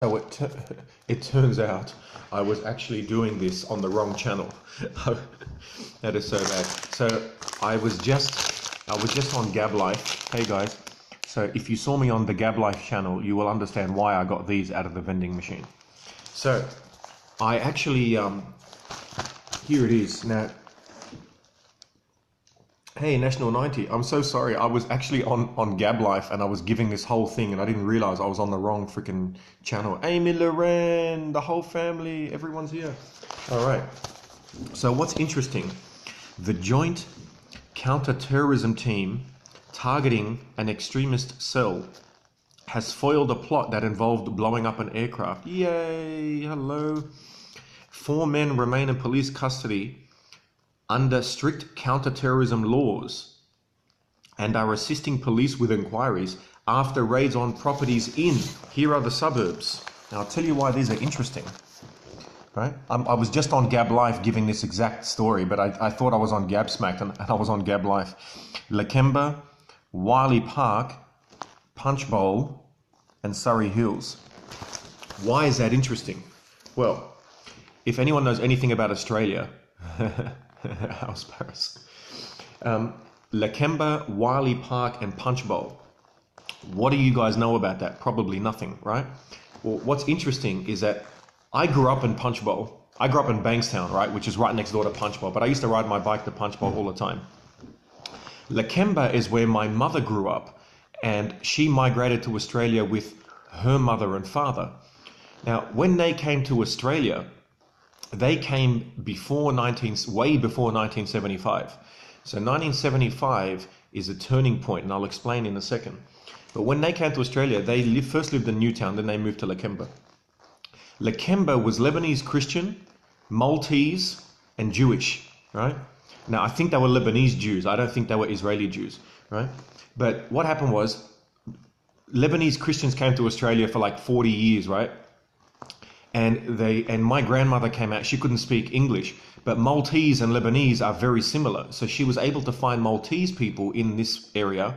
So it turns out I was actually doing this on the wrong channel. That is so bad. So I was just on Gab Life. Hey guys. So if you saw me on the Gab Life channel, you will understand why I got these out of the vending machine. So I actually here it is now. Hey, National 90, I'm so sorry. I was actually on Gab Life and I was giving this whole thing and I didn't realize I was on the wrong freaking channel. Amy Loren, the whole family, everyone's here. All right. So what's interesting, the Joint Counter-Terrorism Team targeting an extremist cell has foiled a plot that involved blowing up an aircraft. Yay, hello. 4 men remain in police custody under strict counter-terrorism laws and are assisting police with inquiries after raids on properties in, here are the suburbs. Now I'll tell you why these are interesting, right? I was just on Gab Life giving this exact story, but I thought I was on Gab Smacked and I was on Gab Life. Lakemba, Wiley Park, Punch Bowl, and Surrey Hills. Why is that interesting? Well, if anyone knows anything about Australia, House Paris. Lakemba, Wiley Park, and Punch Bowl. What do you guys know about that? Probably nothing, right? Well, what's interesting is that I grew up in Punch Bowl. I grew up in Bankstown, right, which is right next door to Punch Bowl, but I used to ride my bike to Punch Bowl all the time. Lakemba is where my mother grew up, and she migrated to Australia with her mother and father. Now, when they came to Australia, they came way before 1975. So 1975 is a turning point, and I'll explain in a second. But when they came to Australia, they first lived in Newtown, then they moved to Lakemba. Lakemba was Lebanese Christian, Maltese, and Jewish, right? Now, I think they were Lebanese Jews. I don't think they were Israeli Jews, right? But what happened was, Lebanese Christians came to Australia for like 40 years, right? And my grandmother came out, she couldn't speak English, but Maltese and Lebanese are very similar. So she was able to find Maltese people in this area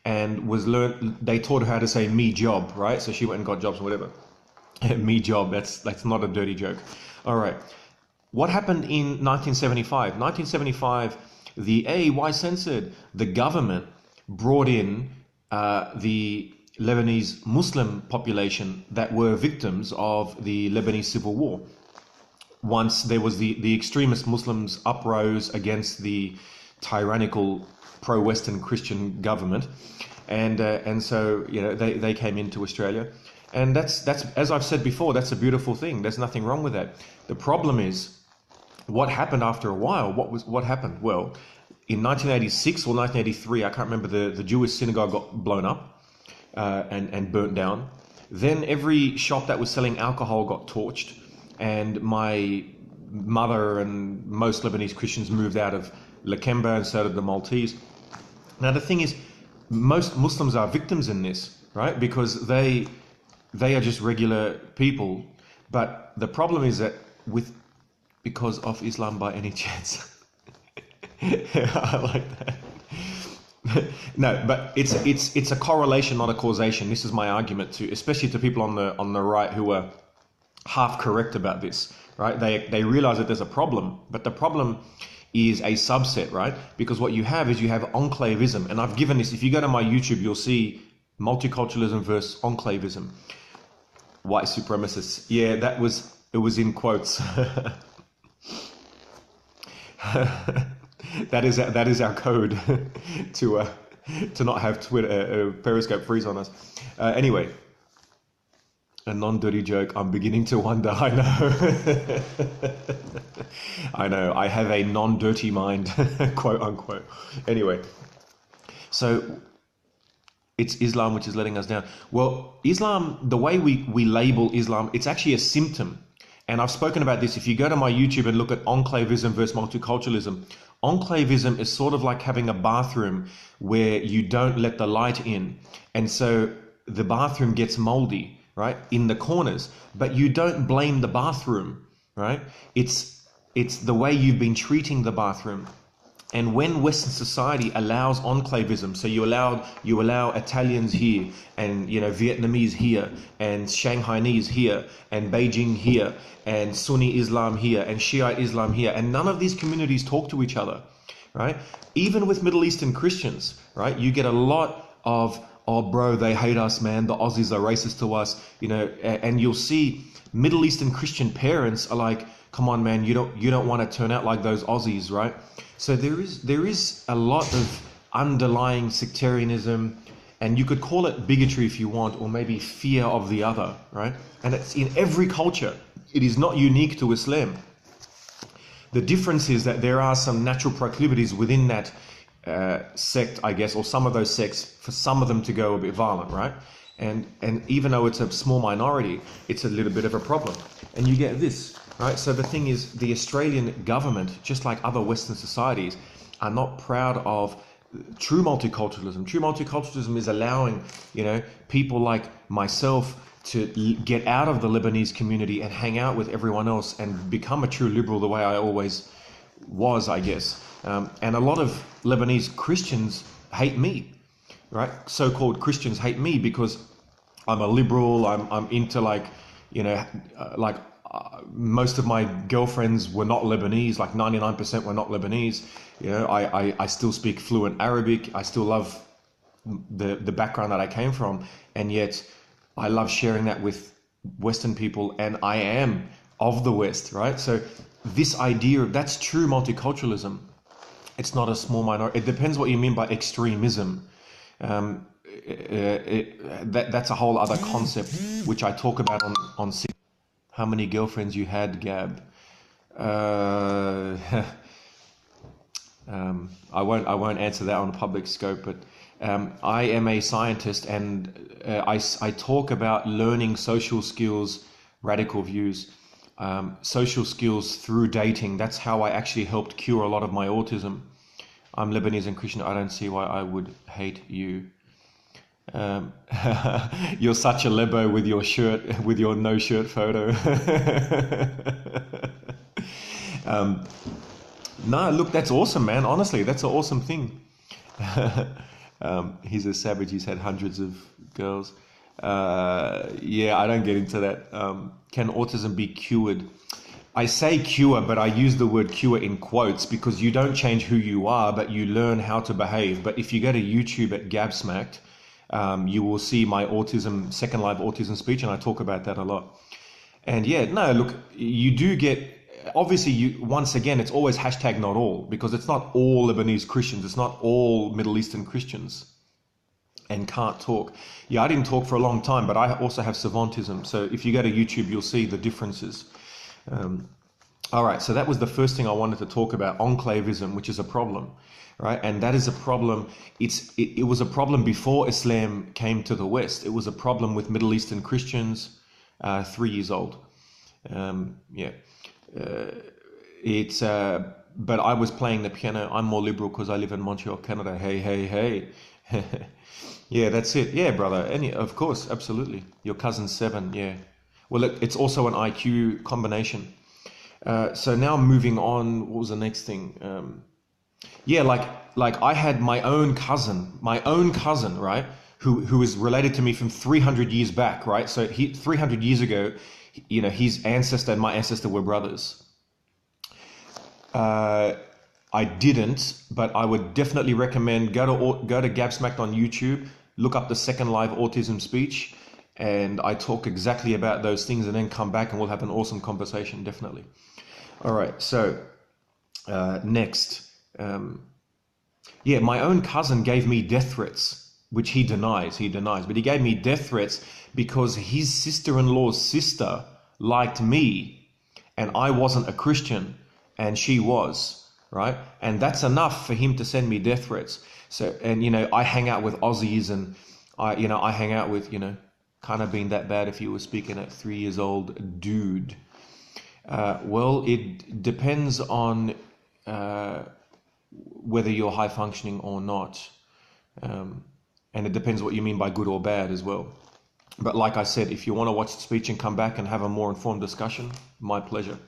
and they taught her how to say me job, right? So she went and got jobs or whatever. Me job, that's not a dirty joke. All right. What happened in 1975? 1975, why censored? The government brought in the Lebanese Muslim population that were victims of the Lebanese civil war. Once there was the extremist Muslims uprose against the tyrannical pro-Western Christian government, and so they came into Australia, and that's as I've said before, that's a beautiful thing. There's nothing wrong with that. The problem is what happened after a while. What happened? Well, in 1986 or 1983, I can't remember, the Jewish synagogue got blown up. And burnt down. Then every shop that was selling alcohol got torched, and my mother and most Lebanese Christians moved out of Lakemba, and so did the Maltese. Now the thing is, most Muslims are victims in this, right? Because they are just regular people. But the problem is that because of Islam by any chance. I like that. No, but it's a correlation, not a causation. This is my argument to, especially to people on the right who are half correct about this, right? They realize that there's a problem, but the problem is a subset, right? Because what you have is enclavism, and I've given this. If you go to my YouTube, you'll see multiculturalism versus enclavism. White supremacists. Yeah, it was in quotes. That is our code to not have Twitter Periscope freeze on us. Anyway, a non-dirty joke. I'm beginning to wonder. I know. I know. I have a non-dirty mind, quote unquote. Anyway, so it's Islam which is letting us down. Well, Islam, the way we label Islam, it's actually a symptom. And I've spoken about this. If you go to my YouTube and look at enclavism versus multiculturalism, enclavism is sort of like having a bathroom where you don't let the light in. And so the bathroom gets moldy, right, in the corners. But you don't blame the bathroom, right? It's the way you've been treating the bathroom. And when Western society allows enclavism, so you allow Italians here, and Vietnamese here, and Shanghainese here, and Beijing here, and Sunni Islam here, and Shiite Islam here, and none of these communities talk to each other, right? Even with Middle Eastern Christians, right? You get a lot of, oh bro, they hate us, man. The Aussies are racist to us, and you'll see Middle Eastern Christian parents are like, come on, man, you don't want to turn out like those Aussies, right? So there is a lot of underlying sectarianism, and you could call it bigotry if you want, or maybe fear of the other, right? And it's in every culture. It is not unique to Islam. The difference is that there are some natural proclivities within that sect, I guess, or some of those sects, for some of them to go a bit violent, right? And even though it's a small minority, it's a little bit of a problem. And you get this, right? So the thing is, the Australian government, just like other Western societies, are not proud of true multiculturalism. True multiculturalism is allowing, people like myself to get out of the Lebanese community and hang out with everyone else and become a true liberal the way I always was, I guess. And a lot of Lebanese Christians hate me, right? So-called Christians hate me because I'm a liberal. I'm into most of my girlfriends were not Lebanese. Like 99% were not Lebanese. I still speak fluent Arabic. I still love the background that I came from, and yet I love sharing that with Western people, and I am of the West, right? So this idea of, that's true multiculturalism. It's not a small minority. It depends what you mean by extremism. That's a whole other concept which I talk about on how many girlfriends you had, Gab. I won't answer that on a public scope, but I am a scientist, and I talk about learning social skills, radical views, social skills through dating. That's how I actually helped cure a lot of my autism. I'm Lebanese and Christian. I don't see why I would hate you. You're such a Lebo with your shirt, with your no shirt photo. No, look, that's awesome, man. Honestly, that's an awesome thing. He's a savage. He's had hundreds of girls. Yeah, I don't get into that. Can autism be cured? I say cure, but I use the word cure in quotes because you don't change who you are, but you learn how to behave. But if you go to YouTube at Gabsmacked, you will see my second live autism speech, and I talk about that a lot. And yeah, no, look, you do get, obviously, once again, it's always hashtag not all, because it's not all Lebanese Christians, it's not all Middle Eastern Christians and can't talk. Yeah, I didn't talk for a long time, but I also have savantism. So if you go to YouTube, you'll see the differences. All right, so that was the first thing I wanted to talk about, enclavism, which is a problem, right? And that is a problem. It was a problem before Islam came to the West. It was a problem with Middle Eastern Christians, 3 years old. But I was playing the piano. I'm more liberal because I live in Montreal, Canada. Hey, hey, hey. Yeah, that's it. Yeah, brother. Of course, absolutely. Your cousin's 7, yeah. Well, it's also an IQ combination. So now moving on, what was the next thing? Yeah, like I had my own cousin, right? Who is related to me from 300 years back, right? So 300 years ago, his ancestor and my ancestor were brothers. I didn't, but I would definitely recommend go to Gabsmacked on YouTube, look up the second live autism speech, and I talk exactly about those things, and then come back and we'll have an awesome conversation, definitely. All right, so next. Yeah, my own cousin gave me death threats, which he denies, but he gave me death threats because his sister-in-law's sister liked me and I wasn't a Christian and she was, right? And that's enough for him to send me death threats. So, and I hang out with Aussies, and I hang out with, kind of being that bad if you were speaking at 3 years old, dude. Well, it depends on whether you're high functioning or not. And it depends what you mean by good or bad as well. But like I said, if you want to watch the speech and come back and have a more informed discussion, my pleasure.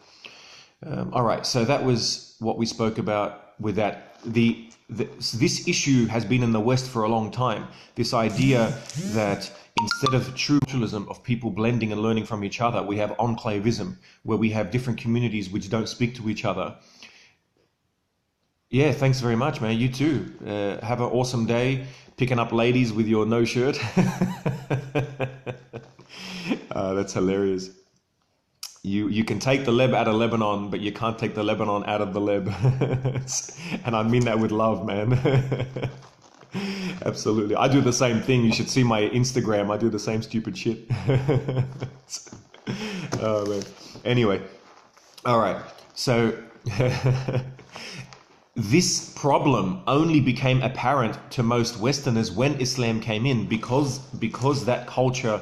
All right, so that was what we spoke about with that this issue has been in the West for a long time. This idea that instead of true multiculturalism of people blending and learning from each other, we have enclavism, where we have different communities which don't speak to each other. Yeah, thanks very much, man. You too. Have an awesome day picking up ladies with your no shirt. That's hilarious. You can take the Leb out of Lebanon, but you can't take the Lebanon out of the Leb. And I mean that with love, man. Absolutely. I do the same thing. You should see my Instagram. I do the same stupid shit. Oh, man. Anyway. All right. So this problem only became apparent to most Westerners when Islam came in, because that culture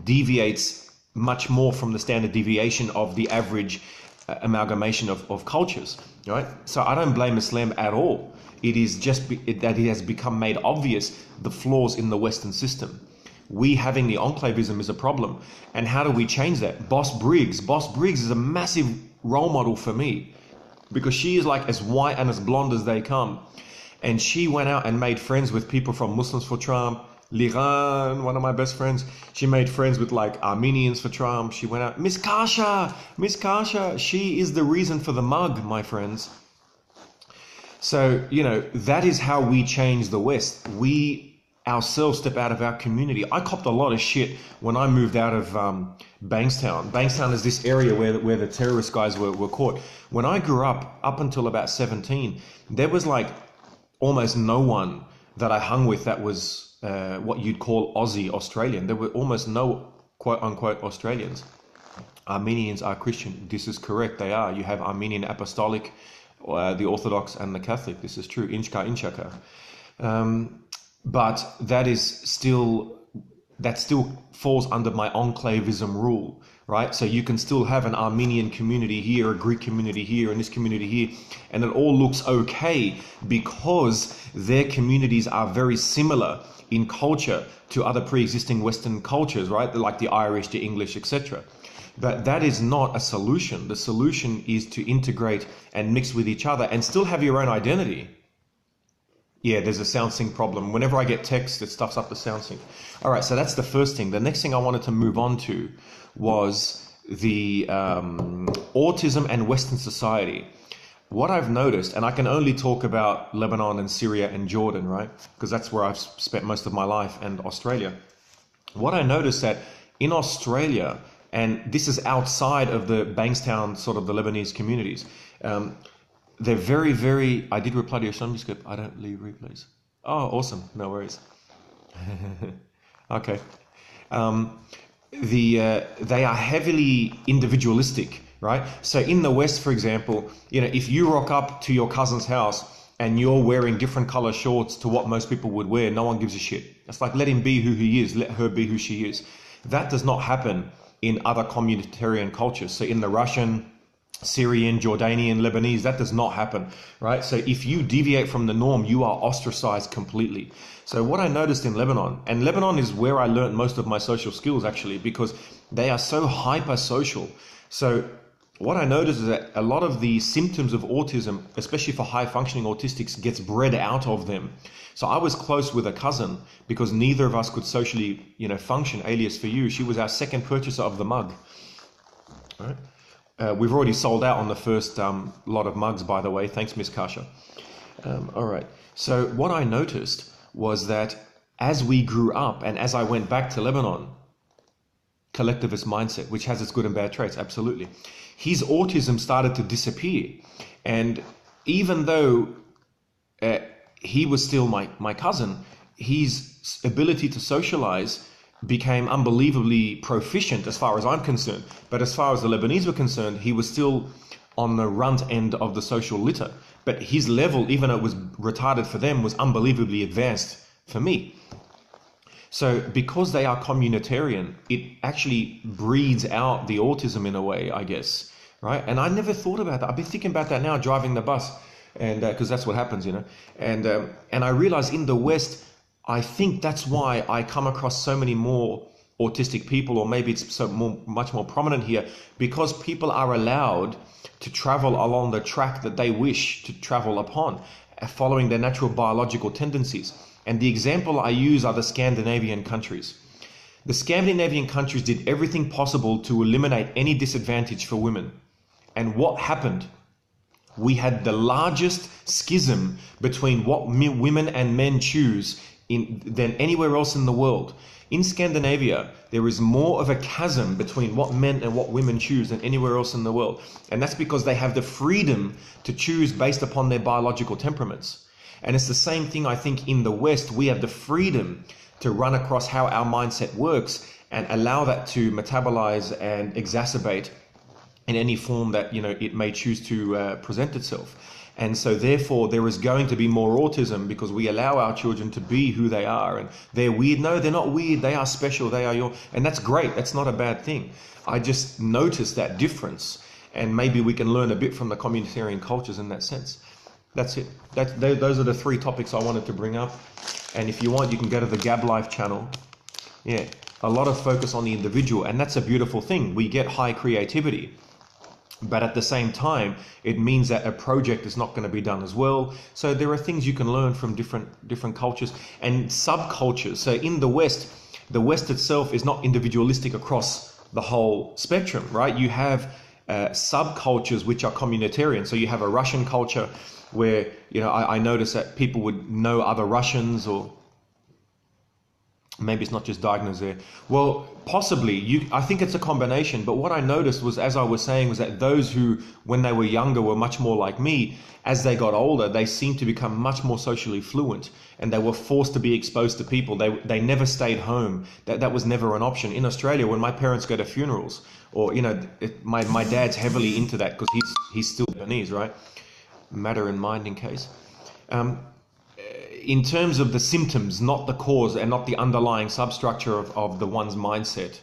deviates much more from the standard deviation of the average amalgamation of cultures, right? So I don't blame Islam at all. It is just that it has become made obvious the flaws in the Western system. We having the enclavism is a problem. And how do we change that? Boss Briggs is a massive role model for me, because she is like as white and as blonde as they come. And she went out and made friends with people from Muslims for Trump. Liran, one of my best friends, she made friends with like Armenians for Trump. She went out, Miss Kasha, she is the reason for the mug, my friends. So, that is how we change the West. We ourselves step out of our community. I copped a lot of shit when I moved out of Bankstown. Bankstown is this area where the terrorist guys were caught. When I grew up until about 17, there was like almost no one that I hung with that was what you'd call Aussie Australian. There were almost no quote unquote Australians. Armenians are Christian. This is correct. They are. You have Armenian Apostolic, the Orthodox and the Catholic. This is true. Inchka. But that still falls under my enclavism rule, right? So you can still have an Armenian community here, a Greek community here, and this community here, and it all looks okay because their communities are very similar in culture to other pre-existing Western cultures, right? Like the Irish, the English, etc. But that is not a solution. The solution is to integrate and mix with each other and still have your own identity. Yeah, there's a sound sync problem. Whenever I get text, it stuffs up the sound sync. All right, so that's the first thing. The next thing I wanted to move on to was the autism and Western society. What I've noticed, and I can only talk about Lebanon and Syria and Jordan, right? Because that's where I've spent most of my life, and Australia. What I noticed that in Australia, and this is outside of the Bankstown, sort of the Lebanese communities, they're very, very... I did reply to your Sunday script. I don't leave replays. Oh, awesome. No worries. Okay. They are heavily individualistic, right? So in the West, for example, if you rock up to your cousin's house and you're wearing different color shorts to what most people would wear, no one gives a shit. It's like, let him be who he is, let her be who she is. That does not happen in other communitarian cultures. So in the Russian, Syrian, Jordanian, Lebanese, that does not happen, right? So if you deviate from the norm, you are ostracized completely. So what I noticed in Lebanon, and Lebanon is where I learned most of my social skills actually, because they are so hyper social. So what I noticed is that a lot of the symptoms of autism, especially for high functioning autistics, gets bred out of them. So I was close with a cousin because neither of us could socially, function. Alias for you, she was our second purchaser of the mug. All right. We've already sold out on the first lot of mugs, by the way. Thanks, Miss Kasha. All right. So what I noticed was that as we grew up and as I went back to Lebanon, collectivist mindset, which has its good and bad traits, absolutely, his autism started to disappear. And even though he was still my cousin, his ability to socialize became unbelievably proficient as far as I'm concerned. But as far as the Lebanese were concerned, he was still on the runt end of the social litter. But his level, even though it was retarded for them, was unbelievably advanced for me. So because they are communitarian, it actually breeds out the autism in a way, I guess, right? And I never thought about that. I've been thinking about that now, driving the bus, and because that's what happens, And I realize in the West, I think that's why I come across so many more autistic people, or maybe it's much more prominent here, because people are allowed to travel along the track that they wish to travel upon. following their natural biological tendencies. And the example I use are the Scandinavian countries. The Scandinavian countries did everything possible to eliminate any disadvantage for women. And what happened? We had the largest schism between what women and men choose than anywhere else in the world. In Scandinavia, there is more of a chasm between what men and what women choose than anywhere else in the world. And that's because they have the freedom to choose based upon their biological temperaments. And it's the same thing, I think, in the West. We have the freedom to run across how our mindset works and allow that to metabolize and exacerbate in any form that it may choose to present itself. And so therefore there is going to be more autism because we allow our children to be who they are. And they're weird. No, they're not weird. They are special. They are and that's great. That's not a bad thing. I just noticed that difference, and maybe we can learn a bit from the communitarian cultures in that sense. That's it. Those are the 3 topics I wanted to bring up. And if you want, you can go to the Gabflix channel. Yeah, a lot of focus on the individual, and that's a beautiful thing. We get high creativity. But at the same time, it means that a project is not going to be done as well. So there are things you can learn from different cultures and subcultures. So in the West itself is not individualistic across the whole spectrum, right? You have subcultures which are communitarian. So you have a Russian culture where, I notice that people would know other Russians, or maybe it's not just diagnosed there. Well, possibly. I think it's a combination. But what I noticed was, as I was saying, was that those who, when they were younger, were much more like me, as they got older, they seemed to become much more socially fluent, and they were forced to be exposed to people. They never stayed home. That was never an option. In Australia, when my parents go to funerals, or, my dad's heavily into that because he's still Lebanese, right? Matter in mind in case. In terms of the symptoms, not the cause and not the underlying substructure of the one's mindset.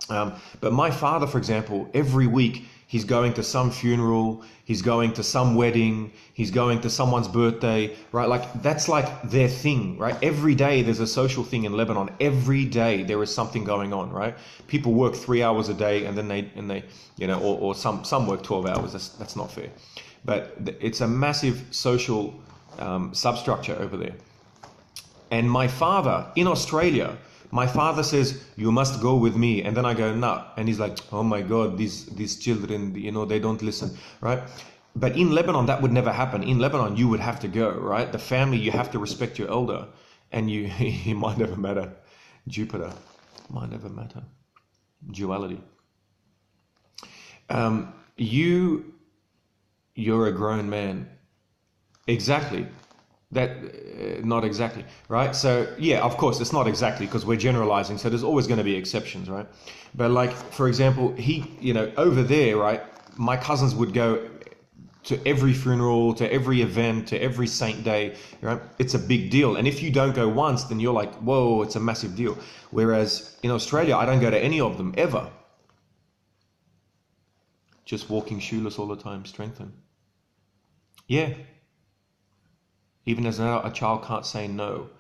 But my father, for example, every week he's going to some funeral, he's going to some wedding, he's going to someone's birthday, right? Like that's like their thing, right? Every day there's a social thing in Lebanon. Every day there is something going on, right? People work 3 hours a day, and then they or some work 12 hours. That's not fair. But it's a massive social substructure over there. And my father in Australia, my father says, "You must go with me," and then I go, "No," and he's like, "Oh my God, these children, they don't listen," right? But in Lebanon, that would never happen. In Lebanon, you would have to go, right? The family, you have to respect your elder, and it might never matter. Jupiter might never matter. Duality. You're a grown man. Exactly. Not exactly, right? So yeah, of course it's not exactly, because we're generalizing, so there's always going to be exceptions, right? But like, for example, over there, right, my cousins would go to every funeral, to every event, to every saint day, right? It's a big deal. And if you don't go once, then you're like, whoa, it's a massive deal. Whereas in Australia, I don't go to any of them ever. Just walking shoeless all the time, strengthen. Yeah. Even as a child can't say no.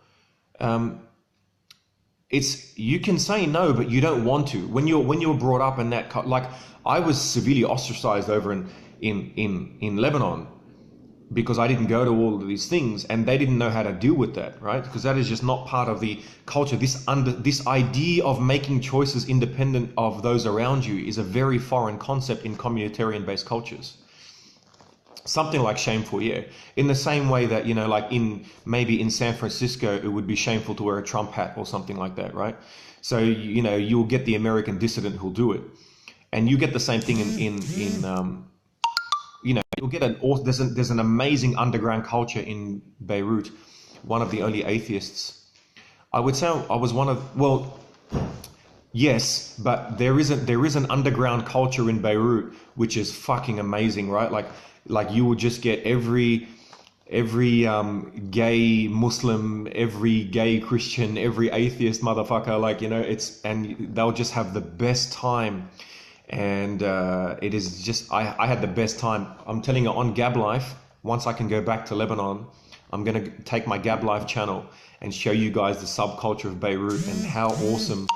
You can say no, but you don't want to. When you're brought up in that, like I was severely ostracized over in Lebanon because I didn't go to all of these things, and they didn't know how to deal with that, right? Because that is just not part of the culture. This idea of making choices independent of those around you is a very foreign concept in communitarian-based cultures. Something like shameful, yeah. In the same way that, like maybe in San Francisco, it would be shameful to wear a Trump hat or something like that, right? So, you'll get the American dissident who'll do it. And you get the same thing you'll get there's an amazing underground culture in Beirut. One of the only atheists. I would say I was one of, well, yes, but there is an underground culture in Beirut which is fucking amazing, right? Like you would just get every gay Muslim, every gay Christian, every atheist motherfucker, and they'll just have the best time. And it is just, I had the best time. I'm telling you, on Gab Life, once I can go back to Lebanon, I'm going to take my Gab Life channel and show you guys the subculture of Beirut and how awesome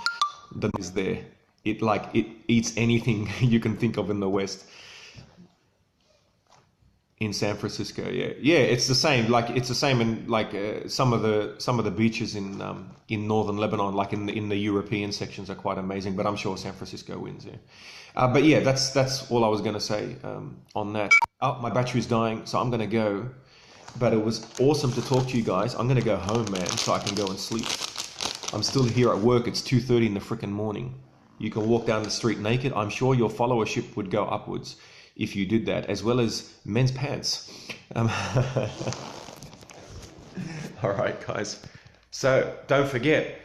that is there. It eats anything you can think of in the West. In San Francisco, yeah, yeah, it's the same. Like it's the same in like some of the beaches in northern Lebanon, like in the European sections, are quite amazing. But I'm sure San Francisco wins. Yeah, but yeah, that's all I was gonna say on that. Oh, my battery's dying, so I'm gonna go. But it was awesome to talk to you guys. I'm gonna go home, man, so I can go and sleep. I'm still here at work. It's 2:30 in the frickin' morning. You can walk down the street naked. I'm sure your followership would go upwards if you did that, as well as men's pants. Um, all right, guys. So don't forget,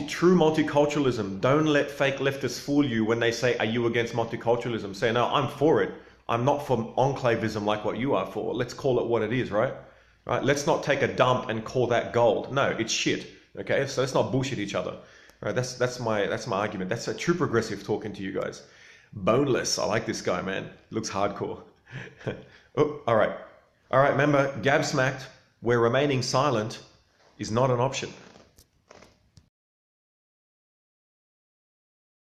true multiculturalism. Don't let fake leftists fool you when they say, "Are you against multiculturalism?" Say, "No, I'm for it. I'm not for enclavism like what you are for." Let's call it what it is, right? Right. Let's not take a dump and call that gold. No, it's shit. Okay, so let's not bullshit each other. Right. That's my argument. That's a true progressive talking to you guys. Boneless. I like this guy, man. Looks hardcore. Oh, all right. All right. Remember, Gab smacked, where remaining silent is not an option.